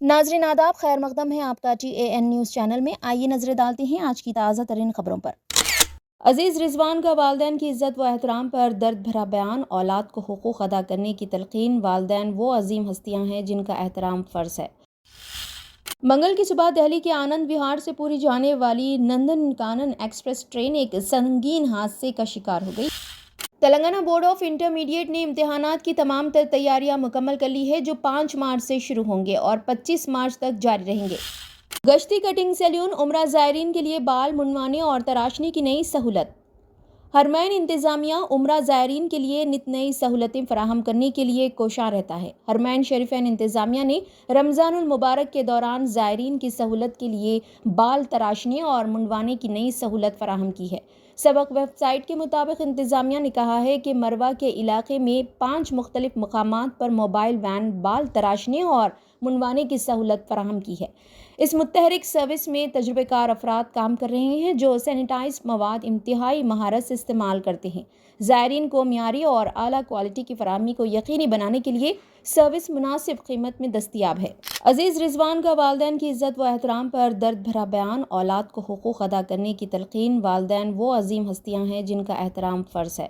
नाजरीन आदाब, खैर मकदम है आपका TAN न्यूज़ चैनल में। आइए नजरें डालते हैं आज की ताज़ा तरीन खबरों पर। अजीज़ रिजवान का वालिदैन की इज़्ज़त व एहतराम पर दर्द भरा बयान। औलाद को हुकूक अदा करने की तलकीन। वालिदैन वो अजीम हस्तियाँ हैं जिनका एहतराम फ़र्ज़ है। मंगल की सुबह दिल्ली के आनंद विहार से पूरी जाने वाली नंदन कानन एक्सप्रेस ट्रेन एक संगीन हादसे का शिकार हो गई। तेलंगाना बोर्ड ऑफ इंटरमीडिएट ने इम्तिहानात की तमाम तैयारियां मुकम्मल कर ली है, जो 5 मार्च से शुरू होंगे और 25 मार्च तक जारी रहेंगे। गश्ती कटिंग सैलून उम्रा ज़ायरीन के लिए बाल मुंडवाने और तराशने की नई सहूलत। हरमैन इंतज़ामिया उम्रा ज़ायरीन के लिए नित नई सहूलतें फराहम करने के लिए कोशां रहता है। हरमैन शरीफैन इंतज़ामिया ने रमज़ानुल मुबारक के दौरान ज़ायरीन की सहूलत के लिए बाल तराशने और मुंडवाने की नई सहूलत फराहम की है। सबक वेबसाइट के मुताबिक इंतज़ामिया ने कहा है कि मरवा के इलाके में 5 मुख्तलिफ मकामात पर मोबाइल वैन बाल तराशने और मुंडवाने की सहूलत फराहम की है। इस मुतहरिक सर्विस में तजुर्बेकार अफराद काम कर रहे हैं जो सैनिटाइज मवाद इंतहाई महारत से इस्तेमाल करते हैं। ज़ायरीन को मियारी और आला क्वालिटी की फराहमी को यकीनी बनाने के लिए सर्विस मुनासिब कीमत में दस्तियाब है। अजीज़ रिजवान का वालिदैन की इज़्ज़त व एहतराम पर दर्द भरा बयान। औलाद को हुकूक अदा करने की तलकीन। वालिदैन वो अजीम हस्तियाँ हैं जिनका एहतराम फ़र्ज़ है।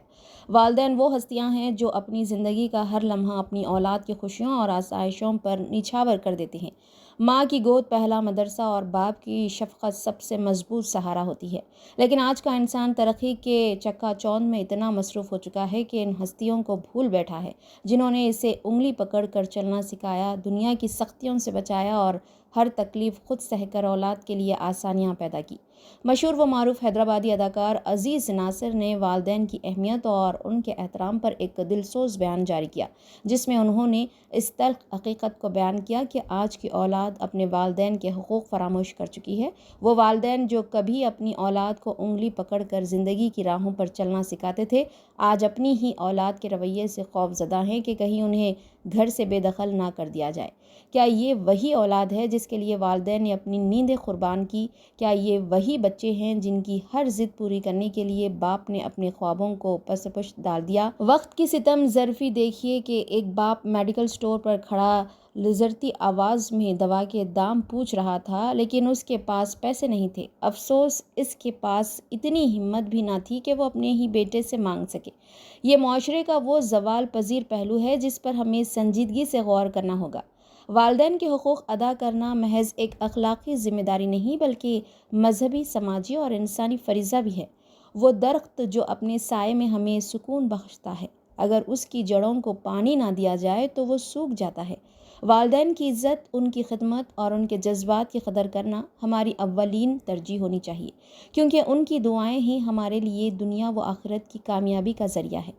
वालिदैन वो हस्तियाँ हैं जो अपनी ज़िंदगी का हर लम्हा अपनी औलाद की खुशियों और आसाइशों पर निछावर कर देते हैं। माँ की गोद पहला मदरसा और बाप की शफ़क़त सबसे मजबूत सहारा होती है। लेकिन आज का इंसान तरक्की के चक्काचौंध में इतना मसरूफ़ हो चुका है कि इन हस्तियों को भूल बैठा है जिन्होंने इसे उंगली पकड़ कर चलना सिखाया, दुनिया की सख्तियों से बचाया और हर तकलीफ़ खुद सहकर औलाद के लिए आसानियाँ पैदा की। मशहूर व मारूफ हैदराबादी अदाकार अजीज़ नासिर ने वालिदैन की अहमियत और उनके एहतराम पर एक दिलसोज़ बयान जारी किया, जिसमें उन्होंने इस तल्ख़ हकीकत को बयान किया कि आज की औलाद अपने वालिदैन के हुकूक़ फरामोश कर चुकी है। वो वालिदैन जो कभी अपनी औलाद को उंगली पकड़ कर ज़िंदगी की राहों पर चलना सिखाते थे, आज अपनी ही औलाद के रवैये से खौफज़दा हैं कि कहीं उन्हें घर से बेदखल ना कर दिया जाए। क्या ये वही औलाद है जिसके लिए वालिदैन ने अपनी नींदें कुर्बान की? क्या ये वही बच्चे हैं जिनकी हर जिद पूरी करने के लिए बाप ने अपने ख्वाबों को पसपुश डाल दिया? वक्त की सितम ज़रफ़ी देखिए कि एक बाप मेडिकल स्टोर पर खड़ा लज़रती आवाज़ में दवा के दाम पूछ रहा था, लेकिन उसके पास पैसे नहीं थे। अफसोस इसके पास इतनी हिम्मत भी ना थी कि वो अपने ही बेटे से मांग सके। ये मुआशरे का वो ज़वाल पज़ीर पहलू है जिस पर हमें संजीदगी से गौर करना होगा। वालिदैन के हुकूक़ अदा करना महज एक अखलाक़ी ज़िम्मेदारी नहीं बल्कि मजहबी, समाजी और इंसानी फ़रीज़ा भी है। वो दरख्त जो अपने साए में हमें सुकून बख्शता है, अगर उसकी जड़ों को पानी ना दिया जाए तो वो सूख जाता है। वालिदैन की इज़्ज़त, उनकी खिदमत और उनके जज्बात की कदर करना हमारी अव्वलीन तरजीह होनी चाहिए, क्योंकि उनकी दुआएं ही हमारे लिए दुनिया व आखिरत की कामयाबी का ज़रिया है।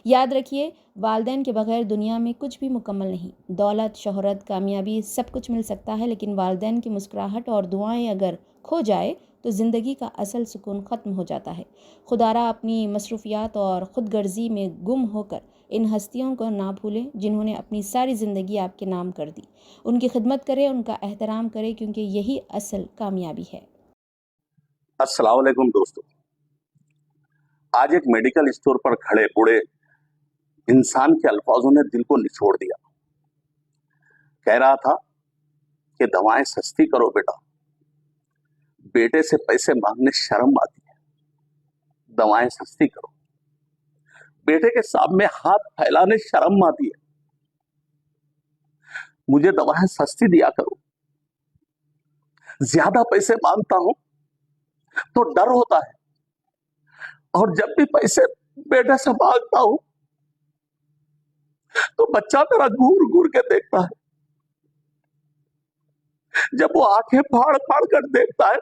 याद रखिए, वालिदैन के बगैर दुनिया में कुछ भी मुकम्मल नहीं। दौलत, शोहरत, कामयाबी सब कुछ मिल सकता है, लेकिन वालिदैन की मुस्कुराहट और दुआएं अगर खो जाए तो ज़िंदगी का असल सुकून ख़त्म हो जाता है। खुदारा अपनी मसरूफ़ियात और ख़ुद गर्ज़ी में गुम होकर इन हस्तियों को ना भूलें जिन्होंने अपनी सारी ज़िंदगी आपके नाम कर दी। उनकी खिदमत करें, उनका एहतराम करें, क्योंकि यही असल कामयाबी है। अस्सलाम वालेकुम दोस्तों, आज एक मेडिकल स्टोर पर खड़े बूढ़े इंसान के अल्फाजों ने दिल को निचोड़ दिया। कह रहा था कि दवाएं सस्ती करो बेटा, बेटे से पैसे मांगने शर्म आती है, दवाएं सस्ती करो, बेटे के सामने हाथ फैलाने शर्म आती है, मुझे दवाएं सस्ती दिया करो। ज्यादा पैसे मांगता हूं तो डर होता है, और जब भी पैसे बेटे से मांगता हूं तो बच्चा मेरा घूर घूर के देखता है। जब वो आंखें फाड़ फाड़ कर देखता है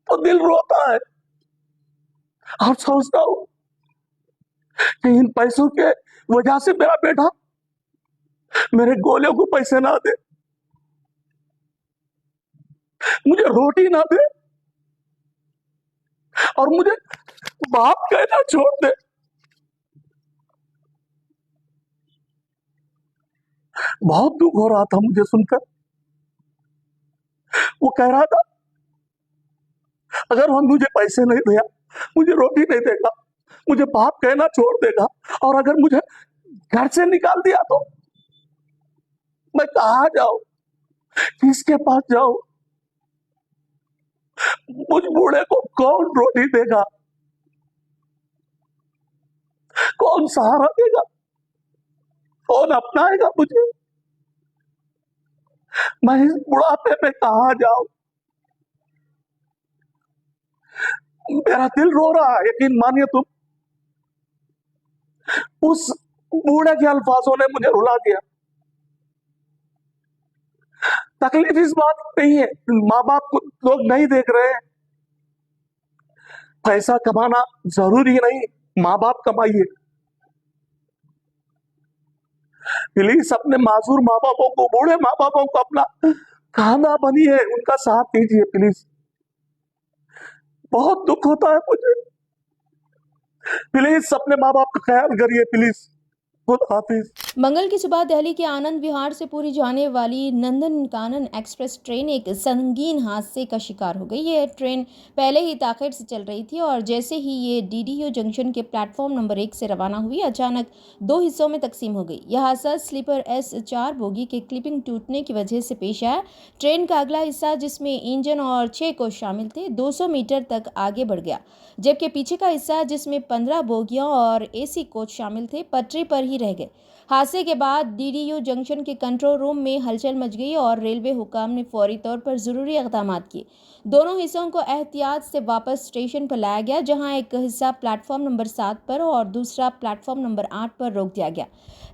तो दिल रोता है, और सोचता हूं कि इन पैसों के वजह से मेरा बेटा मेरे गोले को पैसे ना दे, मुझे रोटी ना दे, और मुझे बाप कहना छोड़ दे। बहुत दुख हो रहा था मुझे सुनकर। वो कह रहा था, अगर वो मुझे पैसे नहीं दिया, मुझे रोटी नहीं देगा, मुझे बाप कहना छोड़ देगा, और अगर मुझे घर से निकाल दिया तो मैं कहाँ जाऊं, किसके पास जाऊं? मुझ बूढ़े को कौन रोटी देगा, कौन सहारा देगा, कौन अपनाएगा मुझे? मैं इस बुढ़ापे में कहाँ जाऊं? मेरा दिल रो रहा है, यकीन मानिए तुम। उस बूढ़े के अल्फाजों ने मुझे रुला दिया। तकलीफ इस बात की नहीं है, माँ बाप को लोग नहीं देख रहे हैं। पैसा कमाना जरूरी नहीं, माँ बाप कमाइए। प्लीज अपने मासूर माँ बापों को, बूढ़े माँ बापों को अपना खाना बनिए, उनका साथ दीजिए प्लीज। बहुत दुख होता है मुझे। प्लीज अपने माँ बाप का ख्याल करिए प्लीज। खुद हाफिज। मंगल की सुबह दिल्ली के आनंद विहार से पुरी जाने वाली नंदनकानन एक्सप्रेस ट्रेन एक संगीन हादसे का शिकार हो गई। यह ट्रेन पहले ही ताखिर से चल रही थी और जैसे ही ये डीडीयू जंक्शन के प्लेटफॉर्म नंबर 1 से रवाना हुई, अचानक 2 हिस्सों में तकसीम हो गई। यह हादसा स्लीपर S4 बोगी के क्लिपिंग टूटने की वजह से पेश आया। ट्रेन का अगला हिस्सा, जिसमें इंजन और 6 कोच शामिल थे, 200 मीटर तक आगे बढ़ गया, जबकि पीछे का हिस्सा, जिसमें 15 बोगियां और AC कोच शामिल थे, पटरी पर ही रह गए। हादसे के बाद डीडीयू जंक्शन के कंट्रोल रूम में हलचल मच गई और रेलवे हुकाम ने फौरी तौर पर जरूरी इक़दाम किए। दोनों हिस्सों को एहतियात से वापस स्टेशन पर लाया गया, जहां एक हिस्सा प्लेटफॉर्म नंबर 7 पर और दूसरा प्लेटफॉर्म नंबर 8 पर रोक दिया गया।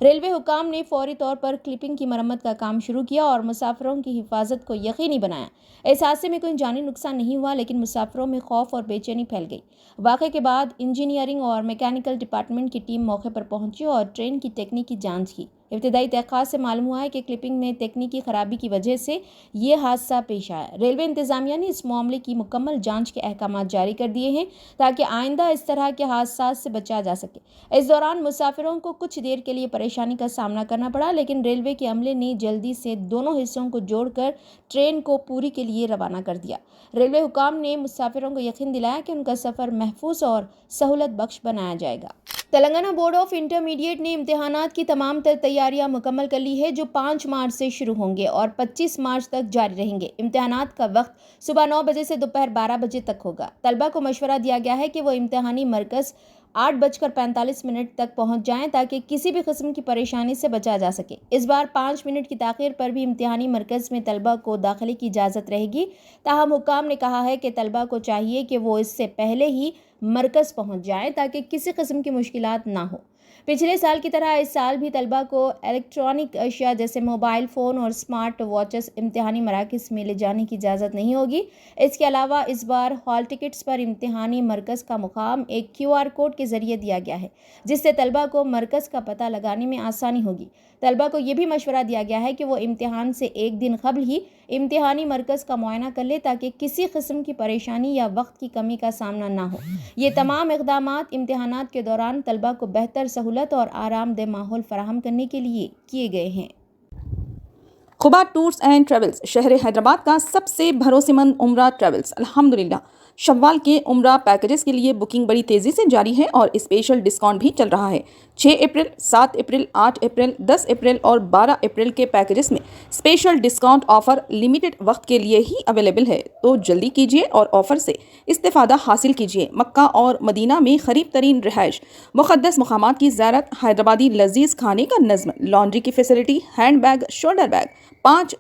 रेलवे हुकाम ने फौरी तौर पर क्लिपिंग की मरम्मत का काम शुरू किया और मुसाफिरों की हिफाजत को यकीनी बनाया। इस हादसे में कोई जानी नुकसान नहीं हुआ, लेकिन मुसाफिरों में खौफ और बेचैनी फैल गई। वाक़े के बाद इंजीनियरिंग और मैकेनिकल डिपार्टमेंट की टीम मौके पर पहुंची और ट्रेन की तकनीकी जांच की। इब्तिदाई तहक़ीक़ात से मालूम हुआ है कि क्लिपिंग में तकनीकी खराबी की वजह से ये हादसा पेश आया। रेलवे इंतज़ामिया ने इस मामले की मुकम्मल जांच के अहकाम जारी कर दिए हैं ताकि आइंदा इस तरह के हादसात से बचा जा सके। इस दौरान मुसाफिरों को कुछ देर के लिए परेशानी का सामना करना पड़ा, लेकिन रेलवे के अमले ने जल्दी से दोनों हिस्सों को जोड़कर ट्रेन को पुरी के लिए रवाना कर दिया। रेलवे हुकाम ने मुसाफिरों को यकीन दिलाया कि उनका सफ़र महफूज और सहूलत बख्श बनाया जाएगा। तेलंगाना बोर्ड ऑफ इंटरमीडिएट ने इम्तिहानात की तमाम तर तैयारियां मुकम्मल कर ली है, जो 5 मार्च से शुरू होंगे और 25 मार्च तक जारी रहेंगे। इम्तिहानात का वक्त सुबह 9 बजे से दोपहर 12 बजे तक होगा। तलबा को मशवरा दिया गया है कि वो इम्तिहानी मरकज़ 8:45 तक पहुंच जाएं ताकि किसी भी किस्म की परेशानी से बचा जा सके। इस बार 5 मिनट की ताख़ीर पर भी इम्तिहानी मरकज़ में तलबा को दाखिले की इजाज़त रहेगी। ताहम हुकाम ने कहा है कि तलबा को चाहिए कि वो इससे पहले ही मरकज़ पहुंच जाएं ताकि किसी किस्म की मुश्किलात ना हो। पिछले साल की तरह इस साल भी तलबा को इलेक्ट्रॉनिक अशिया जैसे मोबाइल फ़ोन और स्मार्ट वॉचेस इम्तिहानी मराकज़ में ले जाने की इजाज़त नहीं होगी। इसके अलावा इस बार हॉल टिकट्स पर इम्तिहानी मरकज़ का मुकाम एक QR कोड के ज़रिए दिया गया है, जिससे तलबा को मरकज़ का पता लगाने में आसानी होगी। तलबा को यह भी मशवरा दिया गया है कि वो इम्तिहान से एक दिन कबल ही इम्तिहानी मरकज़ का मुआयना कर ले ताकि किसी किस्म की परेशानी या वक्त की कमी का सामना ना हो। ये तमाम इक़दामात इम्तिहानात के दौरान तलबा को बेहतर सहूलत और आरामदेह माहौल फराहम करने के लिए किए गए हैं। खुबा टूर्स एंड ट्रेवल्स शहर हैदराबाद का सबसे भरोसेमंद उम्रा ट्रेवल्स अल्हम्दुलिल्लाह शव्वाल के उम्रा पैकेजेस के लिए बुकिंग बड़ी तेज़ी से जारी है और स्पेशल डिस्काउंट भी चल रहा है। 6 अप्रैल, 7 अप्रैल, 8 अप्रैल, 10 अप्रैल और 12 अप्रैल के पैकेजेस में स्पेशल डिस्काउंट ऑफ़र लिमिटेड वक्त के लिए ही अवेलेबल है, तो जल्दी कीजिए और ऑफ़र से इस्तेफ़ादा हासिल कीजिए। मक्का और मदीना में क़रीब तरीन रिहाइश, मुक़द्दस मक़ामात की ज़ियारत, हैदराबादी लजीज़ खाने का नज़्म, लॉन्ड्री की facility, hand bag, shoulder bag, 5